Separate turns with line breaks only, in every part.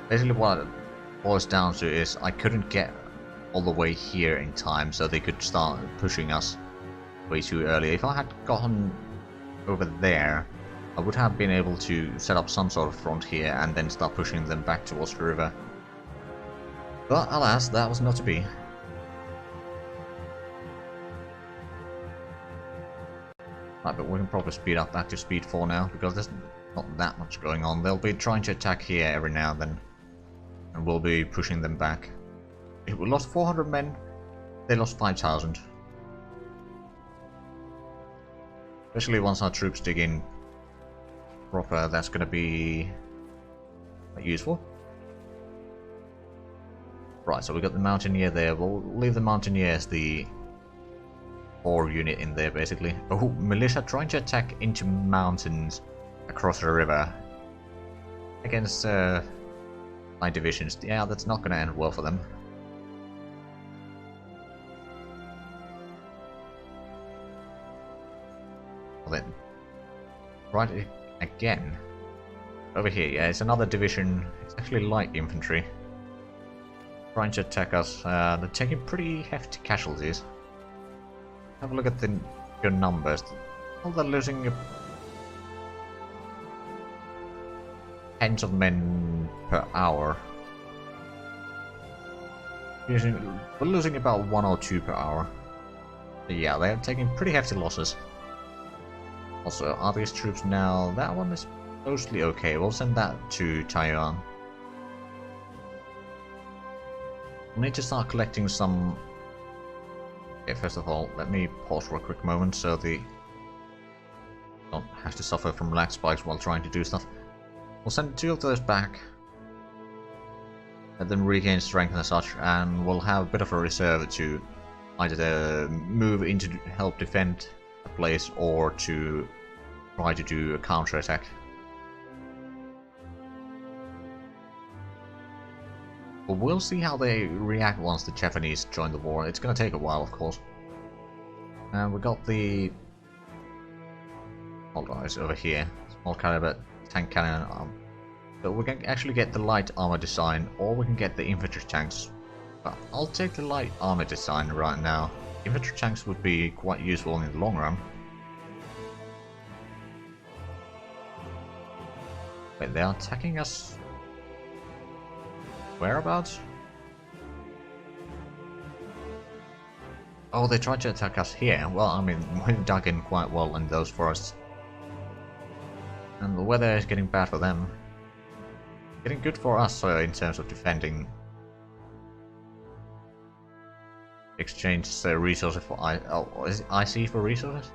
Basically what it boils down to is I couldn't get all the way here in time so they could start pushing us way too early. If I had gotten over there, I would have been able to set up some sort of front here and then start pushing them back towards the river. But alas, that was not to be. Right, but we can probably speed up back to speed 4 now, because there's not that much going on. They'll be trying to attack here every now and then, and we'll be pushing them back. If we lost 400 men, they lost 5,000. Especially once our troops dig in proper, that's going to be useful. Right, so we got the Mountaineer there. We'll leave the Mountaineer as the ore unit in there, basically. Oh, militia trying to attack into mountains across the river against light divisions. Yeah, that's not going to end well for them. Well then, right again. Over here, yeah, it's another division. It's actually light infantry trying to attack us. They're taking pretty hefty casualties. Have a look at your numbers. Oh, they're losing tens of men per hour. We're losing about 1 or 2 per hour. But yeah, they're taking pretty hefty losses. Also, are these troops now? That one is mostly okay. We'll send that to Taiwan. We need to start collecting some. Okay, first of all, let me pause for a quick moment so they don't have to suffer from lag spikes while trying to do stuff. We'll send 2 of those back, let them regain strength and such, and we'll have a bit of a reserve to either move in to help defend a place or to try to do a counter-attack. But we'll see how they react once the Japanese join the war. It's gonna take a while, of course. And we got the... Hold on, it's over here. Small caliber tank cannon. So we can actually get the light armor design, or we can get the infantry tanks. But I'll take the light armor design right now. Infantry tanks would be quite useful in the long run. Wait, they are attacking us... Whereabouts? Oh, they tried to attack us here. Well, I mean, we've dug in quite well in those forests. And the weather is getting bad for them. Getting good for us in terms of defending. Exchange resources for is it IC for resources?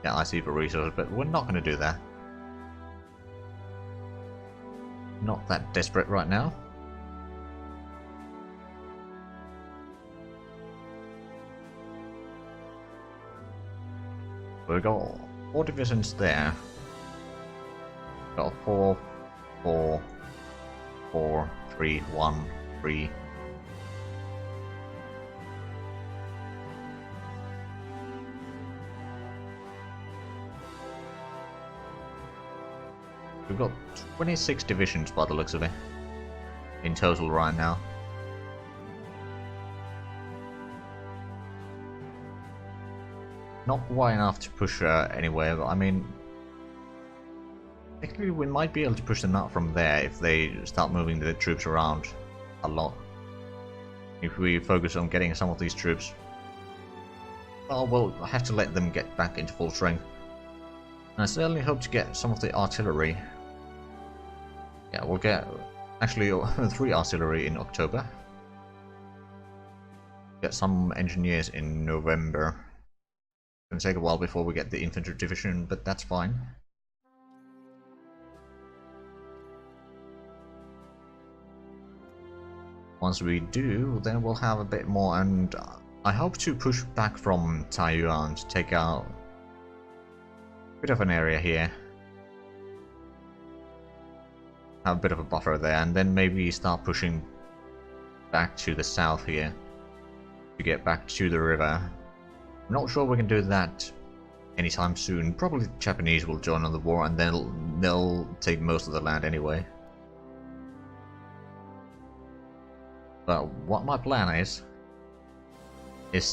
Yeah, IC for resources, but we're not going to do that. Not that desperate right now. We've got 4 divisions there. Got 4, 4, 4, 3, 1, 3. We've got 26 divisions by the looks of it in total right now. Not quite enough to push anywhere, but I mean, technically we might be able to push them out from there if they start moving the troops around a lot. If we focus on getting some of these troops, well, we'll have to let them get back into full strength. And I certainly hope to get some of the artillery. Yeah, we'll get actually 3 artillery in October. Get some engineers in November. It's gonna take a while before we get the infantry division, but that's fine. Once we do, then we'll have a bit more, and I hope to push back from Taiwan to take out a bit of an area here. Have a bit of a buffer there, and then maybe start pushing back to the south here to get back to the river. I'm not sure we can do that anytime soon. Probably the Japanese will join on the war, and then they'll take most of the land anyway. But what my plan is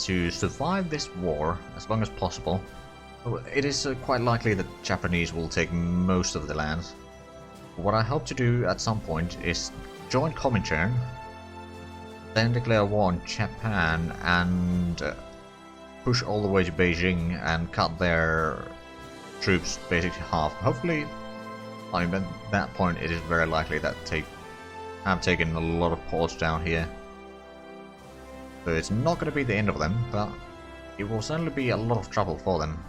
to survive this war as long as possible. It is quite likely that Japanese will take most of the lands. What I hope to do at some point is join Comintern, then declare war on Japan and push all the way to Beijing and cut their troops basically half. Hopefully, I mean, at that point it is very likely that have taken a lot of ports down here. So it's not going to be the end of them, but it will certainly be a lot of trouble for them.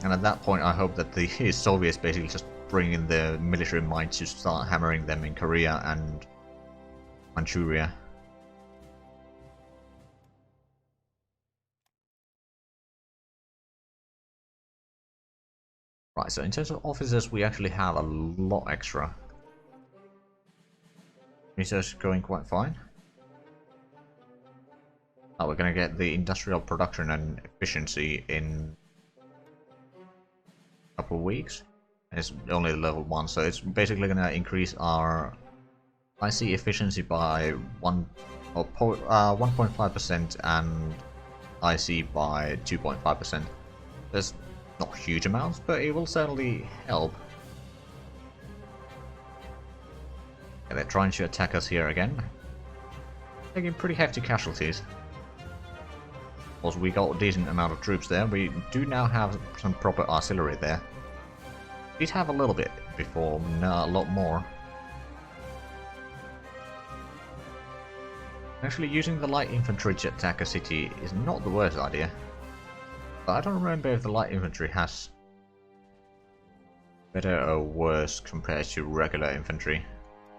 And at that point I hope that the Soviets basically just bring in the military might to start hammering them in Korea and Manchuria. Right, so in terms of officers we actually have a lot extra. Research is going quite fine. Oh, we're gonna get the industrial production and efficiency in a couple of weeks. It's only level 1, so it's basically gonna increase our IC efficiency by 1.5% and IC by 2.5%. There's not huge amounts, but it will certainly help. Yeah, they're trying to attack us here again. Taking pretty hefty casualties. Of course, we got a decent amount of troops there. We do now have some proper artillery there. We did have a little bit before, no, a lot more. Actually, using the light infantry to attack a city is not the worst idea. But I don't remember if the light infantry has better or worse compared to regular infantry.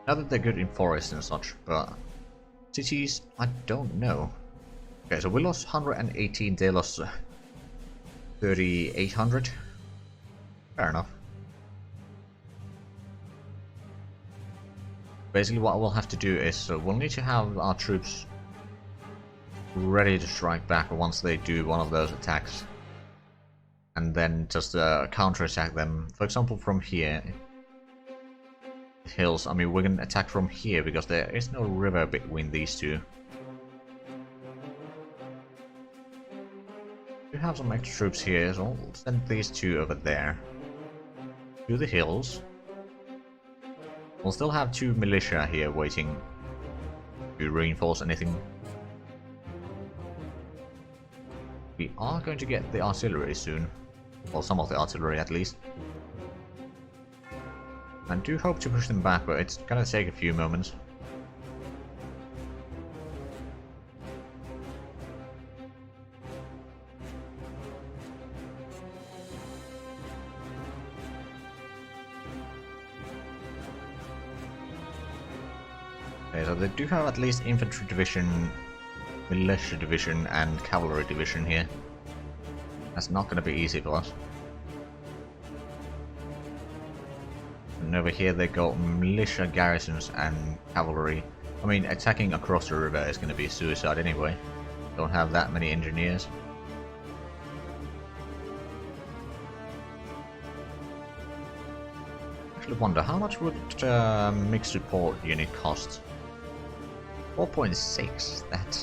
Now that they're good in forests and such, but cities, I don't know. Okay, so we lost 118, they lost 3,800. Fair enough. Basically what we'll have to do is, we'll need to have our troops ready to strike back once they do one of those attacks. And then just counter-attack them. For example, from here. Hills, I mean, we can attack from here because there is no river between these two. We have some extra troops here, so I'll send these two over there. To the hills. We'll still have 2 militia here waiting to reinforce anything. We are going to get the artillery soon. Well, some of the artillery at least. I do hope to push them back, but it's gonna take a few moments. Okay, so they do have at least infantry division, militia division, and cavalry division here. That's not gonna be easy for us. And over here they got militia garrisons and cavalry. I mean, attacking across the river is going to be suicide anyway. Don't have that many engineers. Actually wonder, how much would mixed support unit cost? 4.6. That's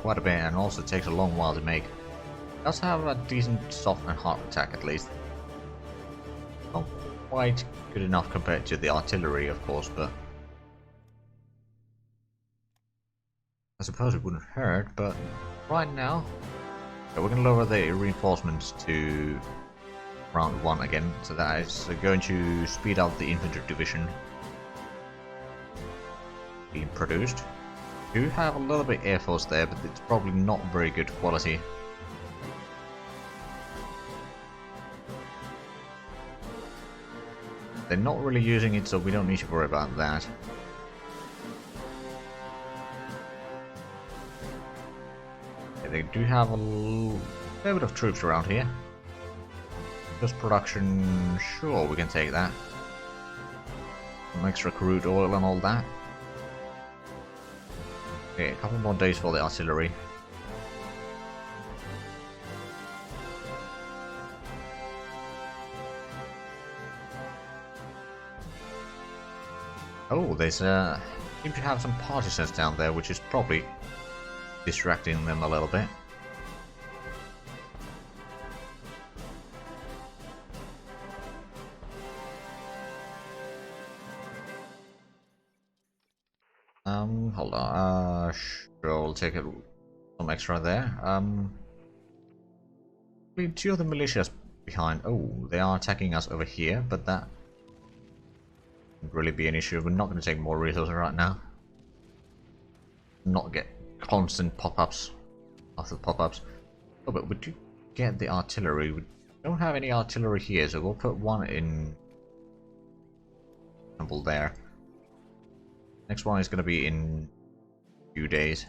quite a bit, and also takes a long while to make. It does have a decent soft and hard attack at least. Not quite good enough compared to the artillery, of course, but I suppose it wouldn't hurt. But right now, okay, we're going to lower the reinforcements to round 1 again, so that is going to speed up the infantry division being produced. We do have a little bit air force there, but it's probably not very good quality. They're not really using it, so we don't need to worry about that. Okay, they do have a fair bit of troops around here. Just production, sure, we can take that. Some extra crude oil and all that. Okay, a couple more days for the artillery. Oh, there's Seem to have some partisans down there, which is probably distracting them a little bit. Hold on. Sure, we'll take it some extra there. Two of the militias behind. Oh, they are attacking us over here, but that wouldn't really be an issue. We're not going to take more resources right now. Not get constant pop-ups after pop-ups. Oh, but we do get the artillery. We don't have any artillery here, so we'll put one in. Example there. Next one is going to be in a few days.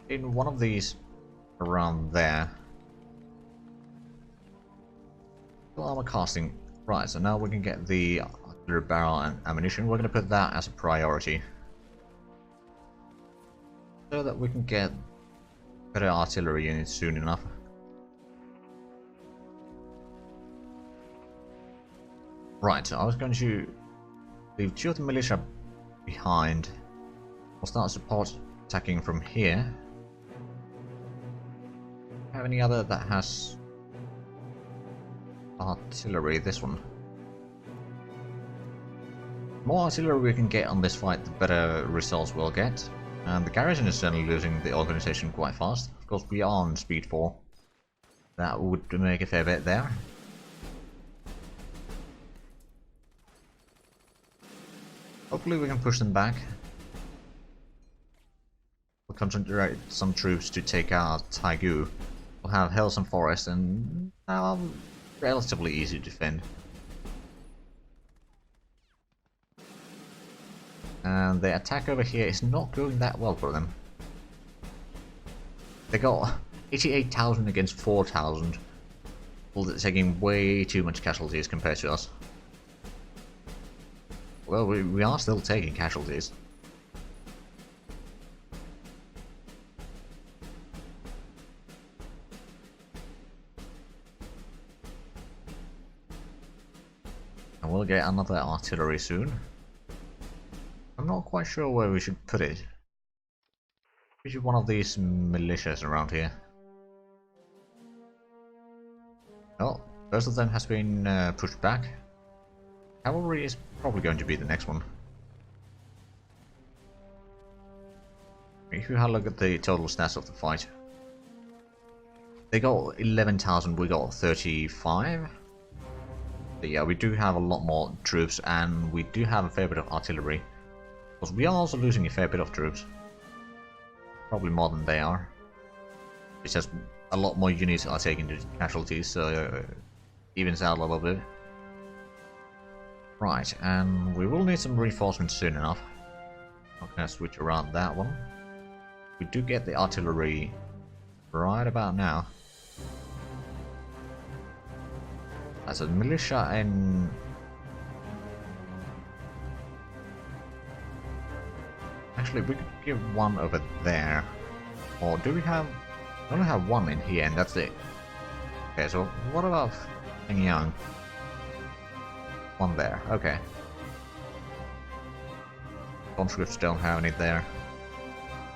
In one of these around there. Armor casting. Right, so now we can get the artillery barrel and ammunition. We're going to put that as a priority. So that we can get better artillery units soon enough. Right, so I was going to leave two of the militia behind. We'll start support attacking from here. Have any other that has artillery? This one. The more artillery we can get on this fight, the better results we'll get. And the garrison is certainly losing the organization quite fast. Of course, we are on speed 4. That would make a fair bit there. Hopefully we can push them back. We'll concentrate some troops to take out Taigu. We'll have hills and forests and relatively easy to defend. And the attack over here is not going that well for them. They got 88,000 against 4,000. Well, they're taking way too much casualties compared to us. Well, we are still taking casualties. And we'll get another artillery soon. I'm not quite sure where we should put it. We should one of these militias around here. Well, most of them has been pushed back. Cavalry is probably going to be the next one. If you have a look at the total stats of the fight. They got 11,000, we got 35. But yeah, we do have a lot more troops and we do have a fair bit of artillery. Because we are also losing a fair bit of troops. Probably more than they are. It's just a lot more units are taking the casualties, so it evens out a little bit. Right, and we will need some reinforcements soon enough. I'm gonna switch around that one. We do get the artillery right about now. That's a militia in... Actually, we could give one over there. Or do we have... We only have one in here and that's it. Okay, so what about Yang? One there, okay. Conscripts don't have any there.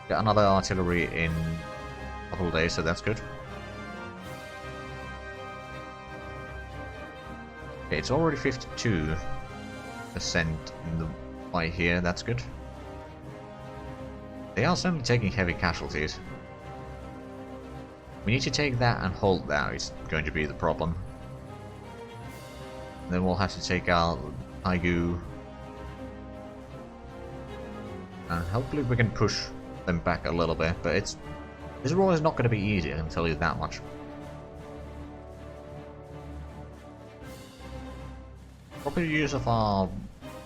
Got another artillery in a couple of days, so that's good. Okay, it's already 52% in the fight here, that's good. They are certainly taking heavy casualties. We need to take that and hold that is going to be the problem. Then we'll have to take out Taigu. And hopefully we can push them back a little bit, but this war is not going to be easy, I can tell you that much. Proper use of our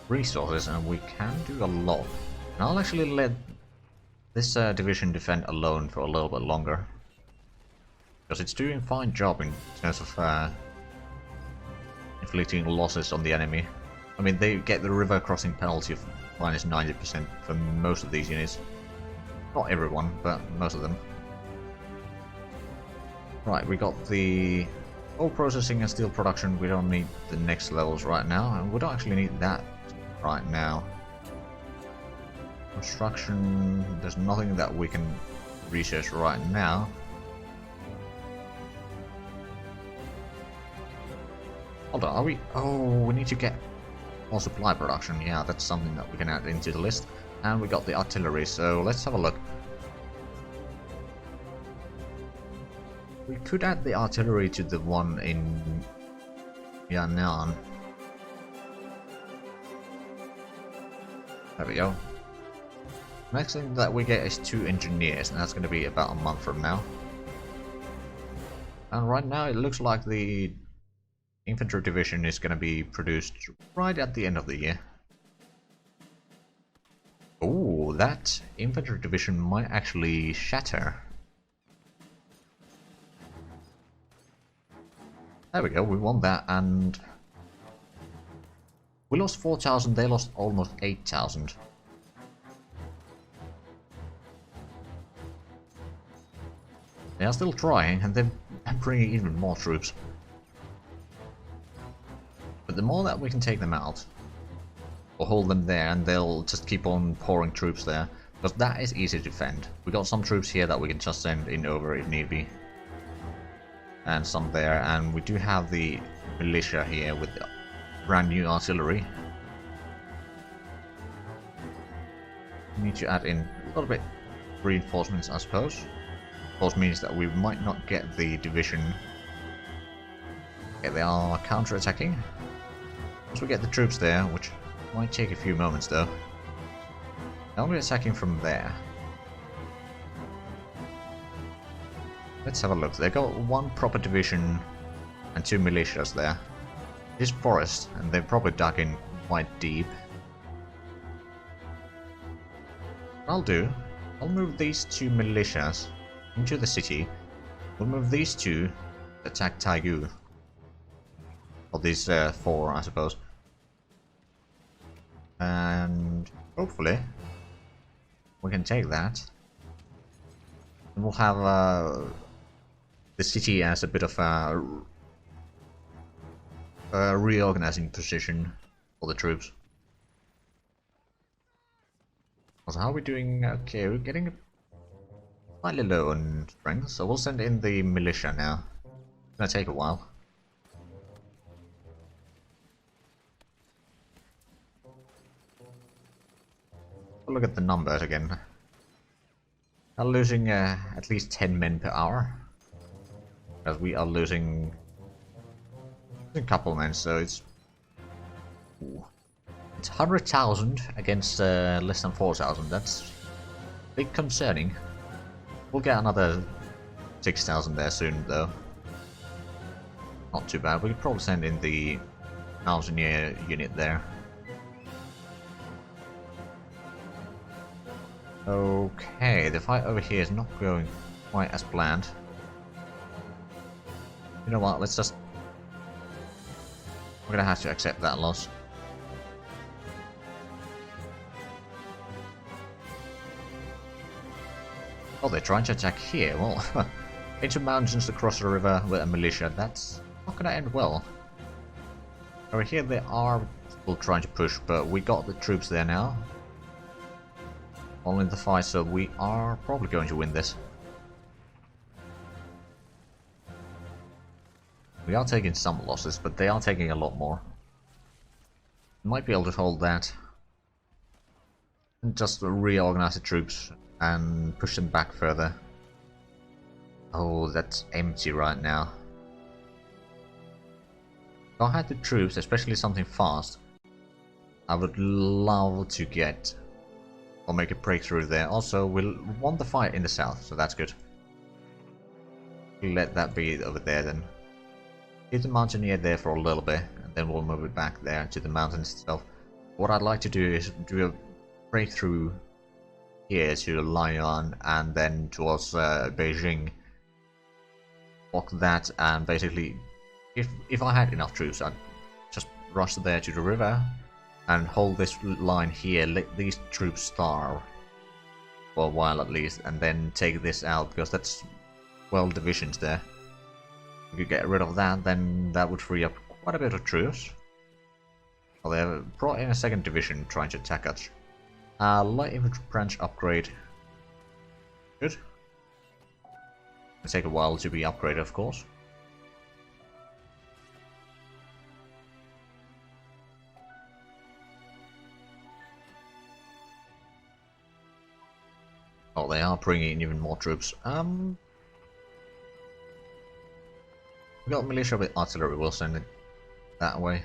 resources and we can do a lot. And I'll actually let this division defend alone for a little bit longer. Because it's doing a fine job in terms of inflicting losses on the enemy. I mean, they get the river crossing penalty of minus 90% for most of these units. Not everyone, but most of them. Right, we got the oil processing and steel production. We don't need the next levels right now, and we don't actually need that right now. Construction, there's nothing that we can research right now. Hold on, are we? Oh, we need to get more supply production. Yeah, that's something that we can add into the list. And we got the artillery, so let's have a look. We could add the artillery to the one in Yan'an. There we go. Next thing that we get is 2 engineers, and that's going to be about a month from now. And right now it looks like the infantry division is going to be produced right at the end of the year. Oh, that infantry division might actually shatter. There we go, we won that, and we lost 4,000, they lost almost 8,000. They are still trying, and they're bringing even more troops. But the more that we can take them out, or hold them there, and they'll just keep on pouring troops there, because that is easy to defend. We got some troops here that we can just send in over if need be. And some there, and we do have the militia here with the brand new artillery. We need to add in a little bit reinforcements, I suppose. Of course, means that we might not get the division. Okay, they are counter-attacking. Once we get the troops there, which might take a few moments though. Now we're attacking from there. Let's have a look. They got 1 proper division and 2 militias there. This forest, and they're probably dug in quite deep. I'll move these 2 militias into the city. We'll move these 2 to attack Taigu. Or these 4, I suppose. And hopefully we can take that. And we'll have the city as a bit of a reorganizing position for the troops. Also, how are we doing? Okay, we're getting slightly low on strength, so we'll send in the militia now. It's gonna take a while. Look at the numbers again. Are losing at least 10 men per hour. Because we are losing a couple men, so it's... Ooh. It's 100,000 against less than 4,000. That's big concerning. We'll get another 6,000 there soon, though. Not too bad. We could probably send in the mountaineer unit there. Okay, the fight over here is not going quite as planned. You know what, let's just... We're gonna have to accept that loss. Oh, they're trying to attack here. Well, into mountains across the river with a militia. That's not gonna end well. Over here they are still trying to push, but we got the troops there now. All in the fight, so we are probably going to win this. We are taking some losses, but they are taking a lot more. Might be able to hold that. And just reorganize the troops and push them back further. Oh, that's empty right now. If I had the troops, especially something fast, I would love to get or make a breakthrough there. Also, we'll won the fight in the south, so that's good. We'll let that be over there then. Keep the mountaineer there for a little bit, and then we'll move it back there to the mountains itself. What I'd like to do is do a breakthrough here to Lyon and then towards Beijing. Block that, and basically, if I had enough troops, I'd just rush there to the river and hold this line here, let these troops starve for a while at least, and then take this out, because that's 12 divisions there. If you get rid of that, then that would free up quite a bit of troops. Well, they have brought in a 2nd division trying to attack us. Light infantry branch upgrade. Good. It'll take a while to be upgraded, of course. Oh, they are bringing in even more troops. We got militia with artillery, we'll send it that way.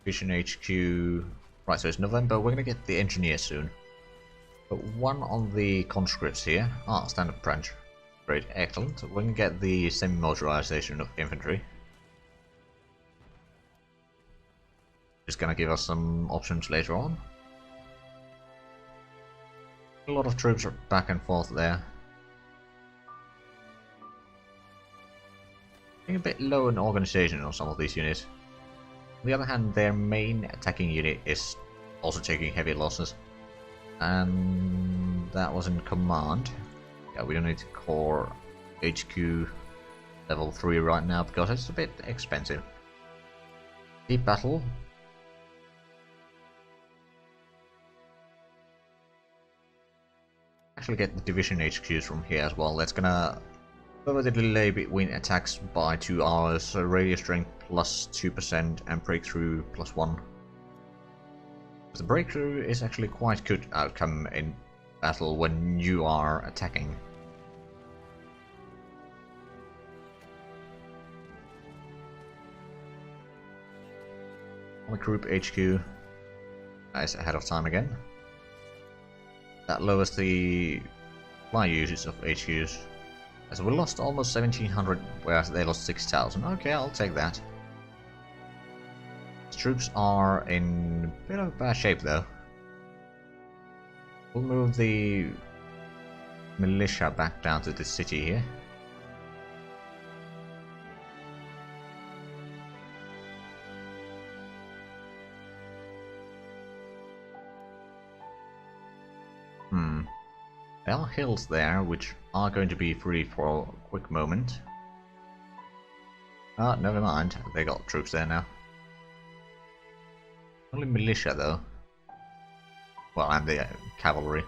Vision HQ. Right, so it's November, we're gonna get the engineer soon. But one on the conscripts here. Ah, standard branch. Great, excellent. We're gonna get the semi-motorization of infantry. Just gonna give us some options later on. A lot of troops are back and forth there. Being a bit low in organization on some of these units. On the other hand, their main attacking unit is also taking heavy losses. And that was in command. Yeah, we don't need to core HQ level 3 right now because it's a bit expensive. Deep battle. Actually get the division HQs from here as well. That's gonna lower the delay between attacks by 2 hours, so radius strength plus 2% and breakthrough plus 1. The breakthrough is actually quite good outcome in battle when you are attacking. On the group HQ is ahead of time again. That lowers the fly usage of HQs. So we lost almost 1700, whereas they lost 6000. Okay, I'll take that. The troops are in a bit of bad shape though. We'll move the militia back down to the city here. There are hills there, which are going to be free for a quick moment. Ah, never mind. They got troops there now. Only militia, though. Well, and the cavalry.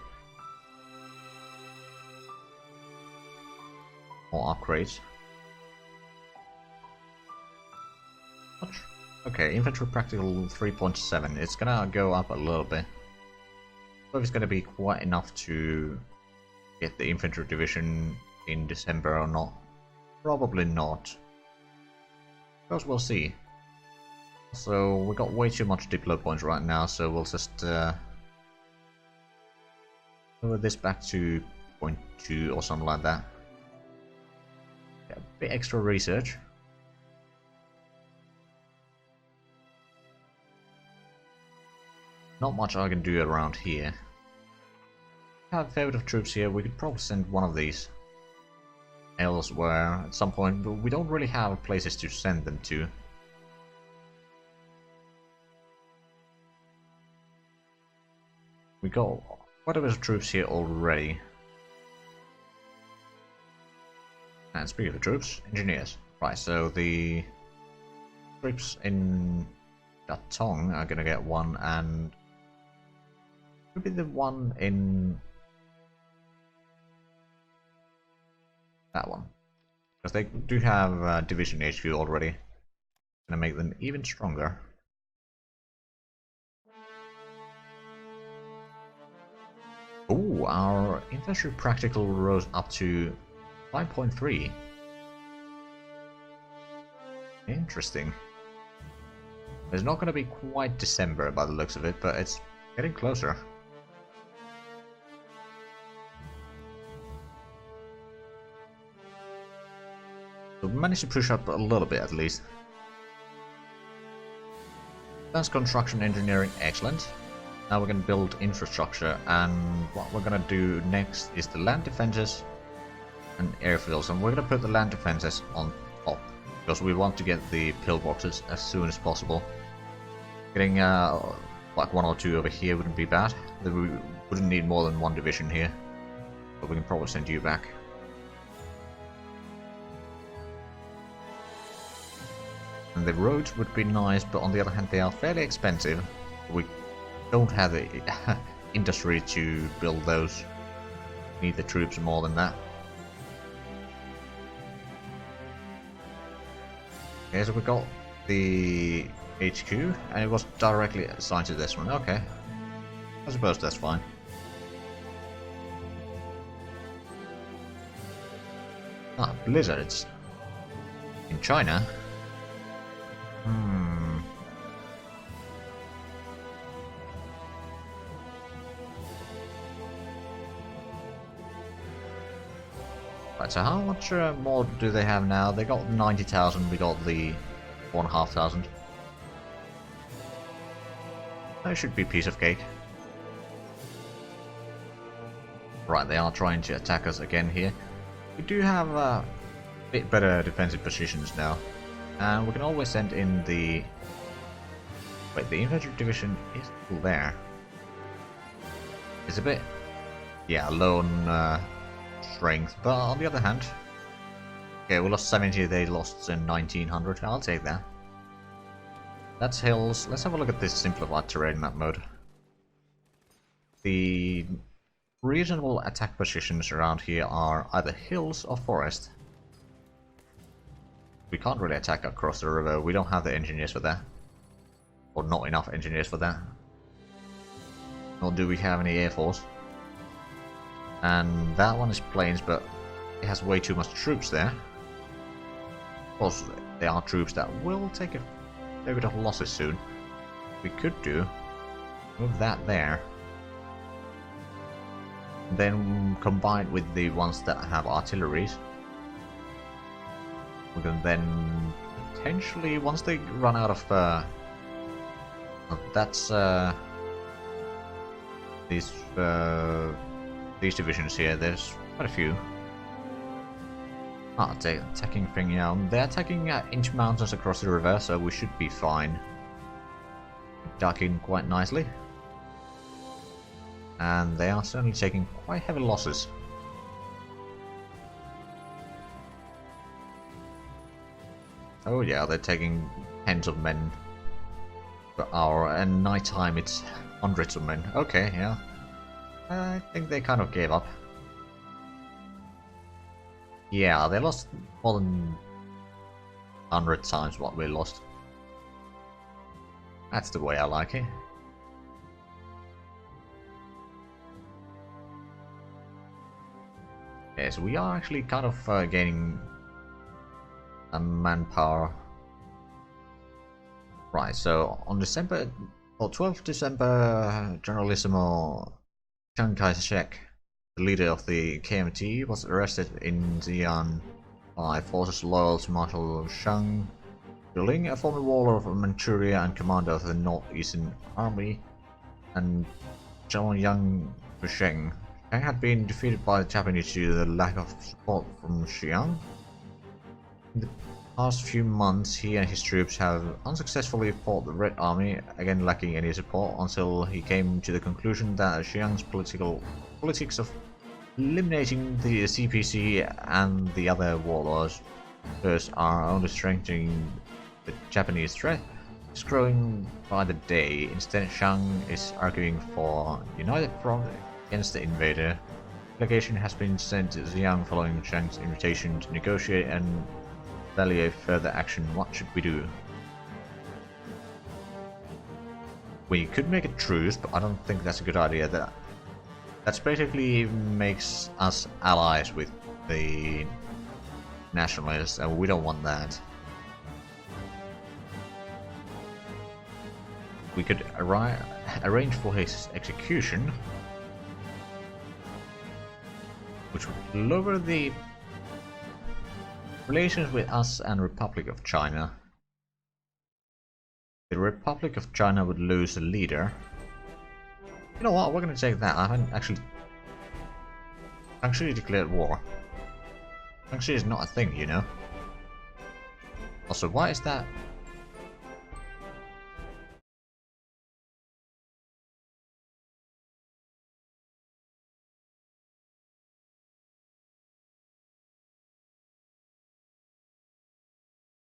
More upgrades. What? Okay, infantry practical 3.7. It's gonna go up a little bit. So it's gonna be quite enough to get the infantry division in December or not. Probably not. Because we'll see. So we got way too much diplo points right now, so we'll just lower this back to 0.2 or something like that. Yeah, a bit extra research. Not much I can do around here. Have a fair bit of troops here, we could probably send one of these elsewhere at some point, but we don't really have places to send them to. We got quite a bit of troops here already. And speaking of troops, engineers. Right, so the troops in Datong are gonna get one, and maybe the one in that one, because they do have division HQ already. Gonna make them even stronger. Oh, our infantry practical rose up to 5.3. Interesting. It's not gonna be quite December by the looks of it, but it's getting closer. So we managed to push up a little bit at least. Advanced construction engineering, excellent. Now we're going to build infrastructure, and what we're going to do next is the land defenses and airfields, and we're going to put the land defenses on top because we want to get the pillboxes as soon as possible. Getting like 1 or 2 over here wouldn't be bad. We wouldn't need more than 1 division here, but we can probably send you back. And the roads would be nice, but on the other hand they are fairly expensive. We don't have the industry to build those. Need the troops more than that. Okay, so we got the HQ, and it was directly assigned to this one. Okay, I suppose that's fine. Ah, blizzards in China. Right, so how much more do they have now? They got 90,000, we got the 1,500. That should be a piece of cake. Right, they are trying to attack us again here. We do have a bit better defensive positions now. And we can always send in the... Wait, the infantry division is still there. It's a bit... Yeah, low on strength, but on the other hand... Okay, we lost 70, they lost in 1900, I'll take that. That's hills. Let's have a look at this simplified terrain map mode. The reasonable attack positions around here are either hills or forest. We can't really attack across the river, we don't have the engineers for that. Or not enough engineers for that. Nor do we have any air force. And that one is plains, but it has way too much troops there. Of course, there are troops that will take a fair bit of losses soon. We could do move that there. Then combined with the ones that have artilleries, we can then potentially, once they run out of that's these divisions here, there's quite a few. Ah, they're attacking Pyongyang. They're attacking inch mountains across the river, so we should be fine. Duck in quite nicely. And they are certainly taking quite heavy losses. Oh yeah, they're taking tens of men per hour, and nighttime it's hundreds of men. Okay, yeah. I think they kind of gave up. Yeah, they lost more than 100 times what we lost. That's the way I like it. Okay, so we are actually kind of gaining a manpower. Right, so on 12th December, Generalissimo Chiang Kai-shek, the leader of the KMT, was arrested in Xi'an by forces loyal to Marshal Shang Yuling, a former warlord of Manchuria and commander of the Northeastern Army, and Zhang Fusheng. Shang had been defeated by the Japanese due to the lack of support from Xi'an. In the past few months, he and his troops have unsuccessfully fought the Red Army, again lacking any support, until he came to the conclusion that Xi'an's politics of eliminating the CPC and the other warlords first are only strengthening the Japanese threat. It's growing by the day. Instead, Shang is arguing for united front against the invader. A delegation has been sent to Xi'an following Shang's invitation to negotiate and evaluate further action. What should we do? We could make a truce, but I don't think that's a good idea. That basically makes us allies with the nationalists, and we don't want that. We could arrange for his execution, which would lower the relations with us and Republic of China. The Republic of China would lose a leader. You know what, we're gonna take that. I haven't actually declared war. Actually, is not a thing, you know. Also, why is that